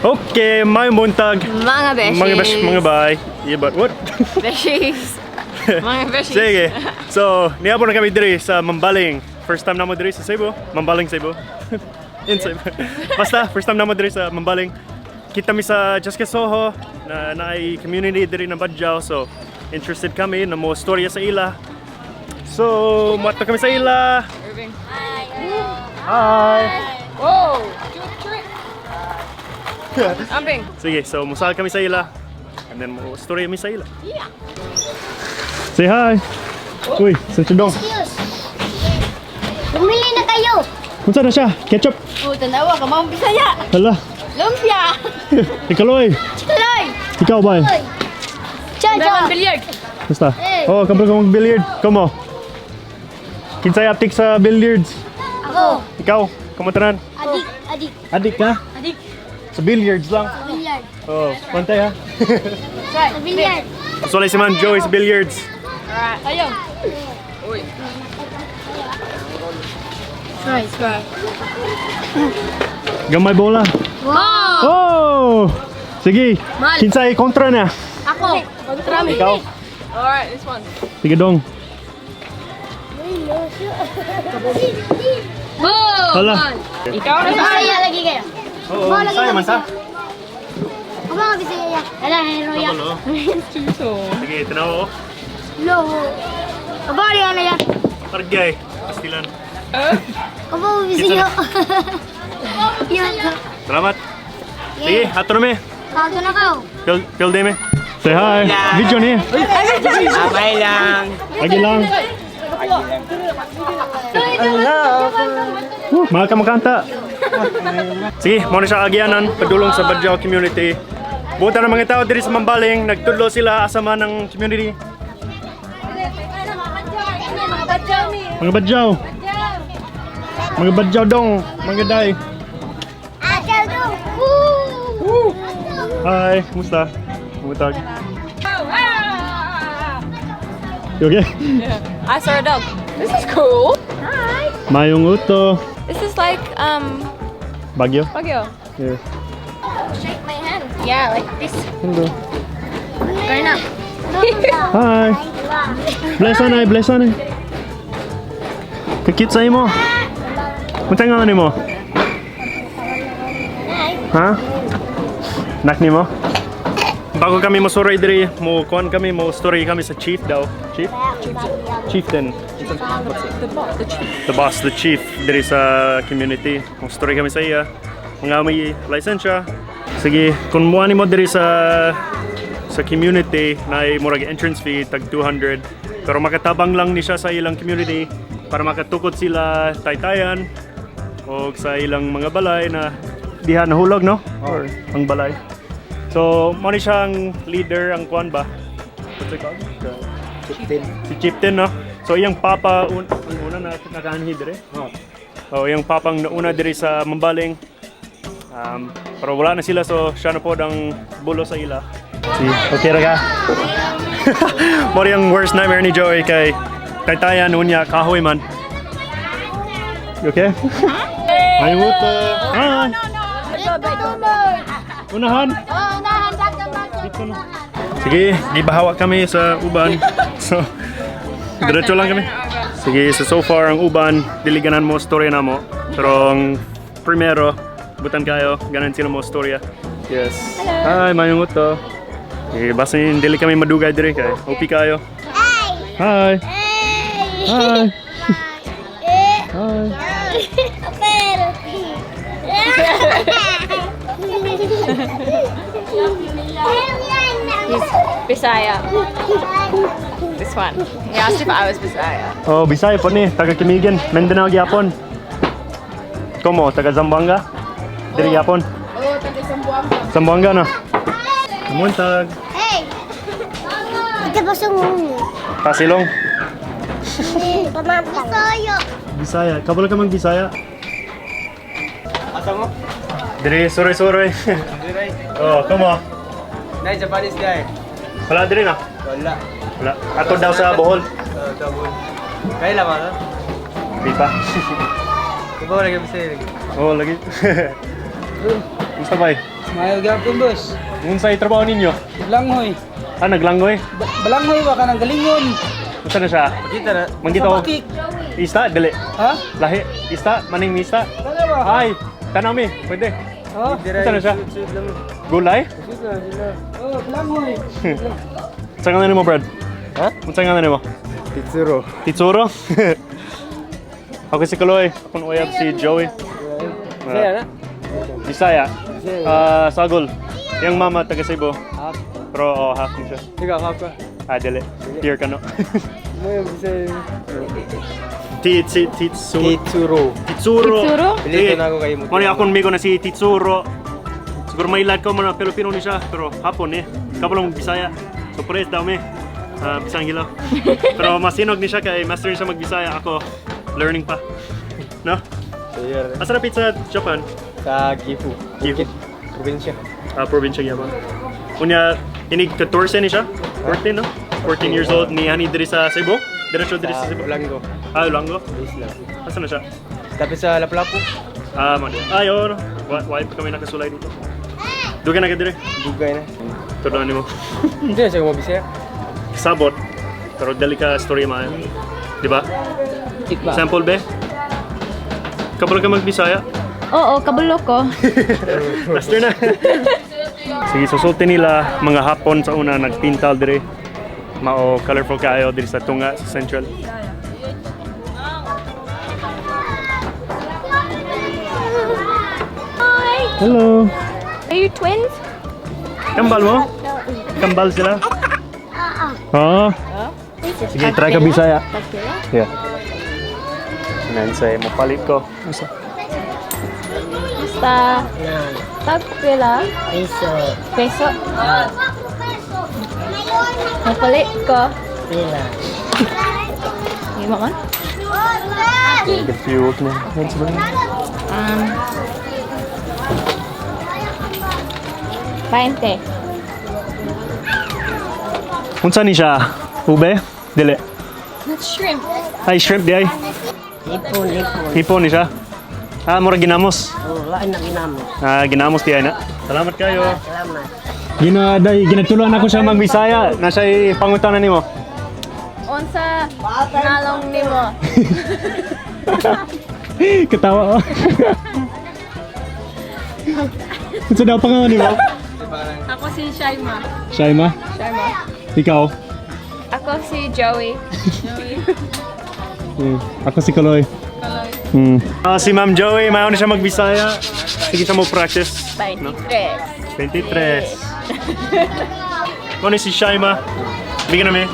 Okay, may buntag. Mga beshies. Mga bay. Yeah, but what? Beshies. Mga beshies. Sige. So, niya po na kami diri sa Mambaling. First time na mo diri sa Cebu. Mambaling, Cebu. In Cebu. Basta, first time na mo diri sa Mambaling. Kita mi sa Just Soho na ay community diri ng Badjao. So, interested kami na mo storya sa ila. So, muat kami sa ila. Irving. Hi. Whoa! Amping. Sige, so musal kami sa ila. And then mo storya mi sa ila. Yeah. Say hi. Uy, sa Chudong. Excuse. Bumili na kayo. Kunsa na siya? Ketchup. Oh, tanawa ka mga Bisaya. Hala. Lumpia. Ikaloy. Tuloy. Ikaw ba? Tuloy. Cha, cha. Billiard. Basta. Oh, kabro ka mag-billiard. Komo. Kinsay aptik sa billiards? Ako. Ikaw, kamatanan. Adik. Adik. Adik ka? Adik. Sa billiards lang. Bilyard. Oh, pantay ha. Try. Sa bilyard. Solay si Man Joe is billiards. Alright. Ayaw. Uy. Try. Try. Gamay bola. Wow. Oh! Sige. Mal. Kinsay kontra na. Ako. Kontra mi. Ikaw. Alright, this one. Sige dong. Oh! Hala. Ikaw na sa Bisaya lagi kayo. Oo, saya man sa. Ako mga Bisaya. Ala, heroya. Chuso. Sige, tanaw. Lo. Kabali ano yan? Pargay. Pastilan. Ako mga Bisaya. Yan. Salamat. Sige, ato na me. Kato na kayo. Pil day me. Say hi. Video ni. Abay lang. Lagi lang. Mahal ka makanta. Sige, mo na siya agyanan, padulong sa Badjao community. Buta ng mga tao diri sa Mambaling, nagtudlo sila asama ng community. Mga Badjao. Mga Badjao dong, mga day. Ayaw dong. Woo! Hi, kumusta? Bumutag. You okay? Yeah. I saw a dog. This is cool. Hi. Mayong uto. This is like Bagyo? Baguio. Yeah. Shake my hand. Yeah, like this. Hello. Turn up. Hi. Bless on ay, bless on ay. Kakit sa imo. Munta nga ni mo? Ha? Nak ni mo? Bago kami mo story diri, mo kuan kami, mo story kami sa chief daw. Chief? Chieftain. The boss, the chief diri sa community. Mo story kami sa iya. Mga may lisensya. Sige, kung mo mo diri sa community na ay murag entrance fee tag 200. Pero makatabang lang ni siya sa ilang community para makatukod sila taytayan o sa ilang mga balay na diha nahulog, no? Or ang balay. So, mo ni siyang leader ang kuan ba? What's it called? Si Chieftain, no? So, iyang papa ang una na nakaanhi dire. Oh, iyang papang nauna dire sa Mambaling. Pero wala na sila, so siya na po ang bulo sa ila. Si, okay ra ka? Mo yung worst nightmare ni Joey kay taytayan unya kahoy man. You okay? Ay muto. Hi. Unahan. Dito na. Sige, gibahawa kami sa uban. So, diretso lang kami. Sige, so far ang uban, diliganan mo storya na mo. Pero ang primero, butan kayo, ganan sila mo storya. Yes. Hi, mayong uto. Okay, basta dili kami madugay dire kay. Upi kayo. Hi. Hi. Hi. He's Bisaya. This one. He asked if I was Bisaya. Oh, Bisaya po ni, taga Kimigin, Mindanao gyapon. Komo, taga Zamboanga? Diri gyapon. Oh, taga Sambuanga. Zamboanga na. Muntag. Hey! Ito ba sa ngulo? Pasilong. Bisaya. Bisaya. Kabalo ka mang Bisaya? Asa mo? Diri, sore-sore. Diray. Oh, komo. Nay, Japanese guy. Wala diri na. Wala. Wala. Ato daw sa Bohol. Tabon. Kaya lang ano? Di pa. Diba lagi bisa lagi? Oh, lagi. Gusto ba? Mayo gyapon boss. Unsay trabaho ninyo? Langhoy. Naglangoy. Balanghoy ba ka nang galingon? Unsa na siya? Kita na. Manggito. Sa pakik. Ista, dili. Ha? Lahi, ista, maning mista. Kana ba? Ay, tanami, pwede. Ha? Unsa na siya? Shoot lang. Gulay? Shoot lang, shoot lang. Oh, balanghoy. Unsa nga nimo, Brad? Ha? Unsa nga nimo? Titsuro. Titsuro? Ako si Kaloy, akong uyab si Joey. Saya na? Bisaya. Sagol. Yung mama taga Cebu. Half. Pero half mo siya. Ikaw, half ka. Dili. Here ka no. Mo yung bisaya. Titsuro. Titsuro. Titsuro. Titsuro? Pilito na ako kayo mo. Muna akong migo na si Titsuro. Siguro may lad ko mga Pilipino ni siya, pero hapon Kapag Bisaya. So pares daw Bisang hilaw. Pero masinog ni siya kay master siya magbisaya. Ako learning pa. No? Sayar. Asa na pizza Japan? Sa Gifu. Gifu. Probinsya. Probinsya Yaman. Unya inig 14 ni siya? 14 no? 14 years old ni Hani diri sa Cebu. Diretso diri sa Cebu. Ulango. Ulango. Isla. Asa na siya? Tapi sa Lapu-Lapu. Mali. Yun. Why pa kami nakasulay dito? Dugan na ka dire. Dugay na. Tudon nimo. Hindi na siya kumabisaya. Sabot. Pero dali ka story maayo. Di ba? Tikba. Sample be. Kapag ka magbisaya. Oo, kabulo ko. Master na. Sige, susulti nila mga hapon sa una nagpintal dire. Mao colorful kayo dire sa tunga sa Central. Hi! Hello. Are you twins? Kambal mo? Kambal sila? Oo. Sige, try ka bisaya. Yeah. Nansay mo palit ko. Basta. Tagpila. Peso. Mapalit ko. Hindi mo man? Gefused na. 20. Unsa ni siya? Ube? Dili. That's shrimp. Ay, shrimp di ay. Ipon. Hipon ni siya. Mura ginamos. Wala na ginamo. Ginamos di ay na. Salamat kayo. Salamat. Ginatuluan ako siya magbisaya. Na siya'y pangutanan nimo. Unsa nalong nimo? Ketawa ko. Unsa daw pangalan nimo? Ako si Shaima. Shaima? Shaima. Ikaw? Ako si Joey. Ako si Kaloy. Si Ma'am Joey, mayaw na siya magbisaya. Sige siya mo practice. 23. 23. Kung si Shaima, bigyan namin.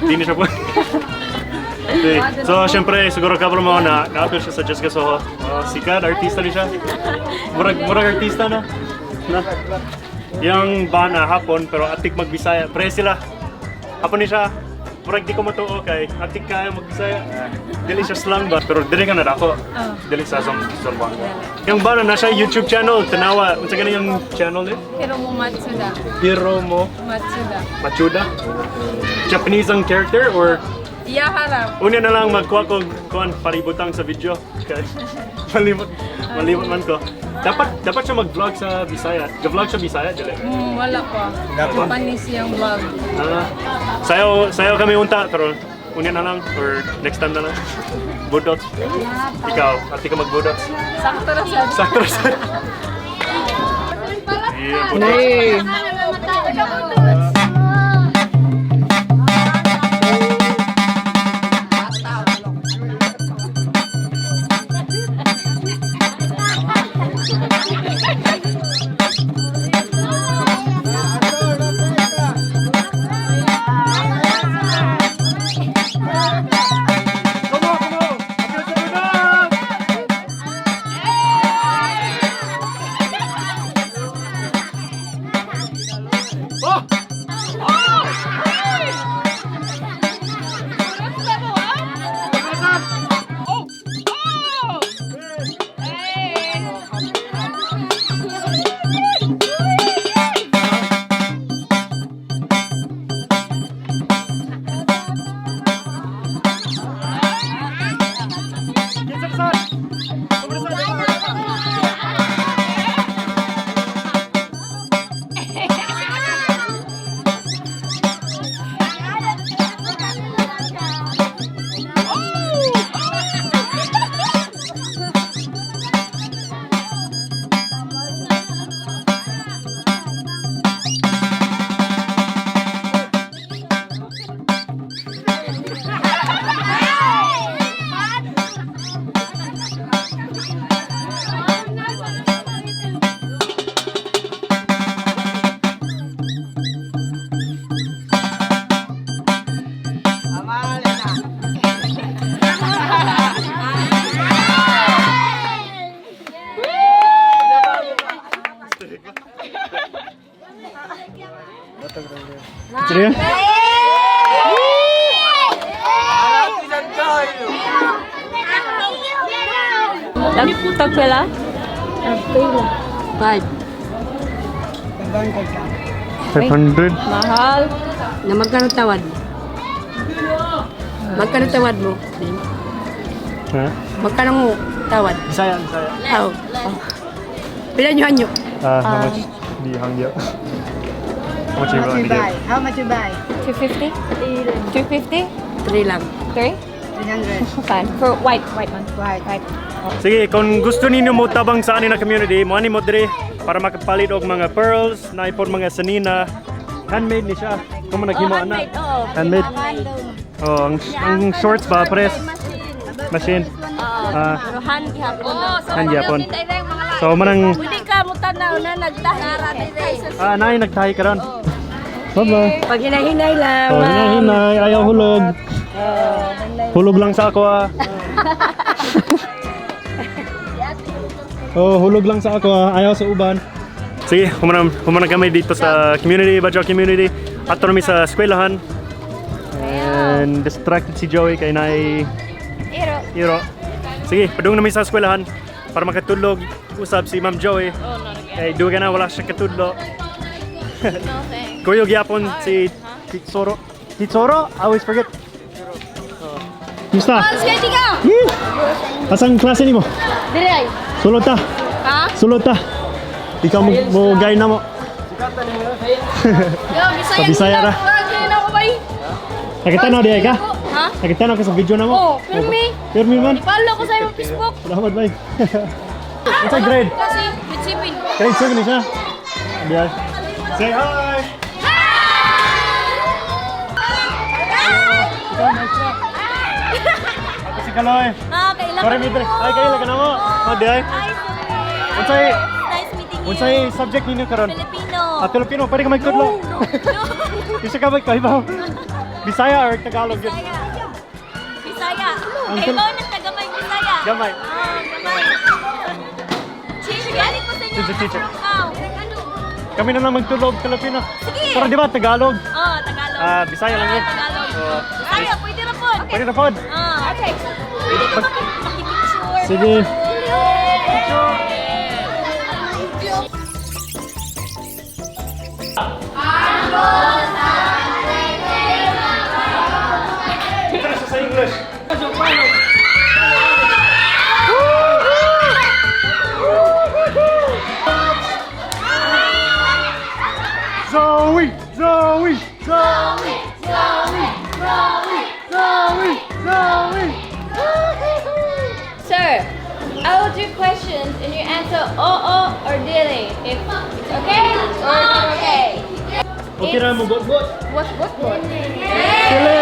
Hindi na siya po. Okay. So, syempre, siguro kapro mo na na-appear siya sa Jessica Soho. Sikat, artista rin siya. Murag artista na. Yung bana hapon, pero atik magbisaya. Pre sila. Hapon ni siya. Murag di ko matuo kay atik kaya magbisaya. Dili siya slang ba? Pero dili ka na dako. Dili sa Zamboanga. Yung bana na siya YouTube channel. Tanawa. Unsa ganun yung channel niya? Hiromu Matsuda. Hiromu Matsuda. Matsuda? Japanese ang character or Iya harap. una na lang magkuha ko kuan paributang sa video. Okay. Malimot man ko. Dapat siya mag-vlog sa Bisaya. Ga-vlog siya Bisaya dili. Wala pa. Japanese yung vlog. Sayo kami unta pero una na lang or next time na lang. Budots. Ikaw, ati ka mag-budots. Sakto na sa. Sakto sa. Yeah, budots. Sige. Nagtag pala? 5. 500. Mahal. Na magkano tawad? Magkano tawad mo? Ha? Magkano mo tawad? Saya. Oh. Pila nyo anyo? How much? Di hangyo. How much you want to get? How much you buy? 250? 250? 3 lang. 3? 300. Fine. For white one. White. Sige, kung gusto ninyo mo tabang sa anin na community, mo ani mo dire para makapalit og mga pearls, na ipon mga sanina. Handmade ni siya. Kung mo naghimo ana. Handmade. Oh, ang shorts ba press machine. Pero hand gihapon. Hand gihapon. So manang Pwede ka mo tanaw na nagtahara dire. nay nagtahi karon. Bye-bye. Pag hinahinay lang. Oh, hinay, ayaw hulog. Hulog lang sa ako ah. Oh, hulog lang sa ako ah. Ayaw sa uban. Sige, humana kami dito sa community, Badyaw community. Ato kami sa eskwelahan. And distracted si Joey kay nay Iro. Sige, padung namin sa eskwelahan para makatulog. Usab si Ma'am Joey. Kay duga na wala siya katudlo. Kuya gyapon si Titsoro. Titsoro? I always forget. Musta? Sige ka. Asang klase nimo? Dire ay. Sulod ta. Ha? Sulod ta. Ikaw mo gay na mo. Yo, Sa Bisaya ra. na ko bay. Nakita na di ay ka? Ha? Nakita na ka sa video na mo? Oh, filmi. Filmi man. Follow ko sa iyong Facebook. Salamat bay. What's a grade? Kasi bitsipin. Grade 7 ni siya. Diyan. Say hi. Ako si Kaloy. Kailangan Sorry, Midre. Ay, kayo lang ka na mo. Oh, di ay. Unsay, Nice meeting you. unsay subject ninyo karon? Filipino. Filipino, pwede ka magtudlo. Isa ka magkaibaw. Bisaya or Tagalog yun? Bisaya. Ang Kay tul- mo na tagamay Bisaya. Gamay. Gamay. Teacher, galing ko sa inyo. Teacher, teacher. Wow. Kami na lang magtulog Filipino. Sige. Pero di ba Tagalog? Tagalog. Bisaya lang yun. Tagalog. Oh. Bisaya, pwede na po. Pwede na pod. Okay. Pwede ka makipicture. Sige. Ito sa English. Zoe! Zoe! Zoe! Zoe! Zoe! Zoe! Zoe! Sir, I will do questions and you answer or dili. If it's okay or not okay. Okay na mo, bot-bot. What? Sili!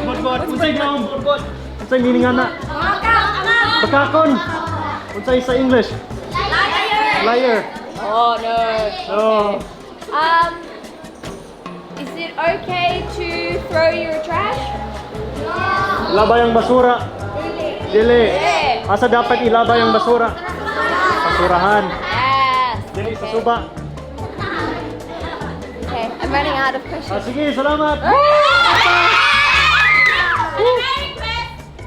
Bot-bot. Unsay naong bot-bot? Unsay meaning ana? Bakakon. Unsay sa English? Liar. Oh no. Oh. Is it okay to throw your trash? Ilabay ang basura. Dili. Asa dapat ilabay ang basura? Basurahan. Yes. Dili sa suba. Okay, I'm running out of questions. Sige, salamat.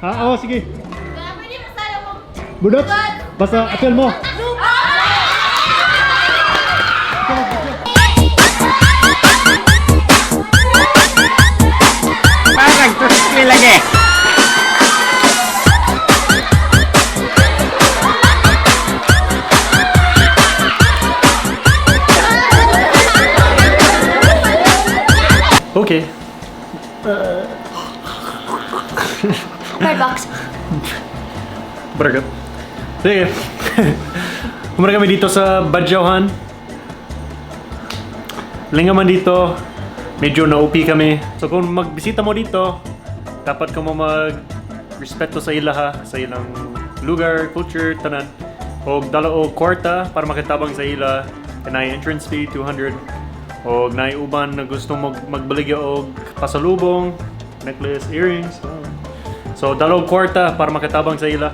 Oo, sige. Budot. Basta apel mo. Parang terus lagi. Okay. Bird box. Baragat. Sige. Kumara kami dito sa Badyawhan. Lingaman dito. Medyo na-OP kami. So kung magbisita mo dito, dapat ka mo mag-respeto sa ilaha, sa ilang lugar, culture, tanan. O dala o kwarta para makitabang sa ila. Kanay entrance fee, 200. O naiuban na gusto mo magbaligya og pasalubong, necklace, earrings. So dala og kwarta para makitabang sa ila.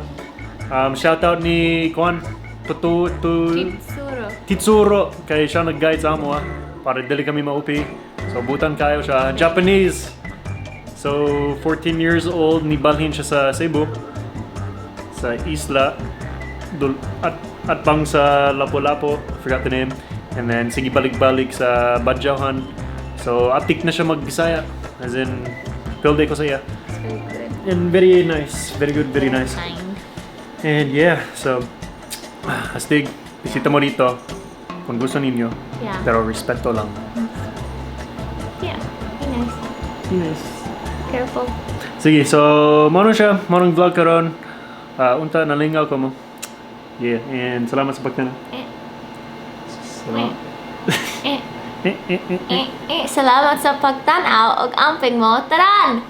Shoutout ni Kwan, Titsuro. Titsuro kay siya nag-guide sa amo para dili kami maupi. So butan kayo siya Japanese. So 14 years old ni balhin siya sa Cebu sa isla at pang sa Lapu-Lapu, forgot the name. And then sige balik-balik sa Badjauhan. So atik na siya mag-Bisaya as in pilde ko sa iya. Very good. And very nice, very good, very nice. Kind. And yeah, so astig, bisita mo dito kung gusto ninyo. Yeah. Pero respeto lang. Yeah. Be nice. Nice. Careful. Sige, so mano siya, manong vlog karon. Unta nalingaw ko mo. Yeah, and salamat sa pagtana. Salamat. Salamat sa pagtanaw og amping mo. Taran!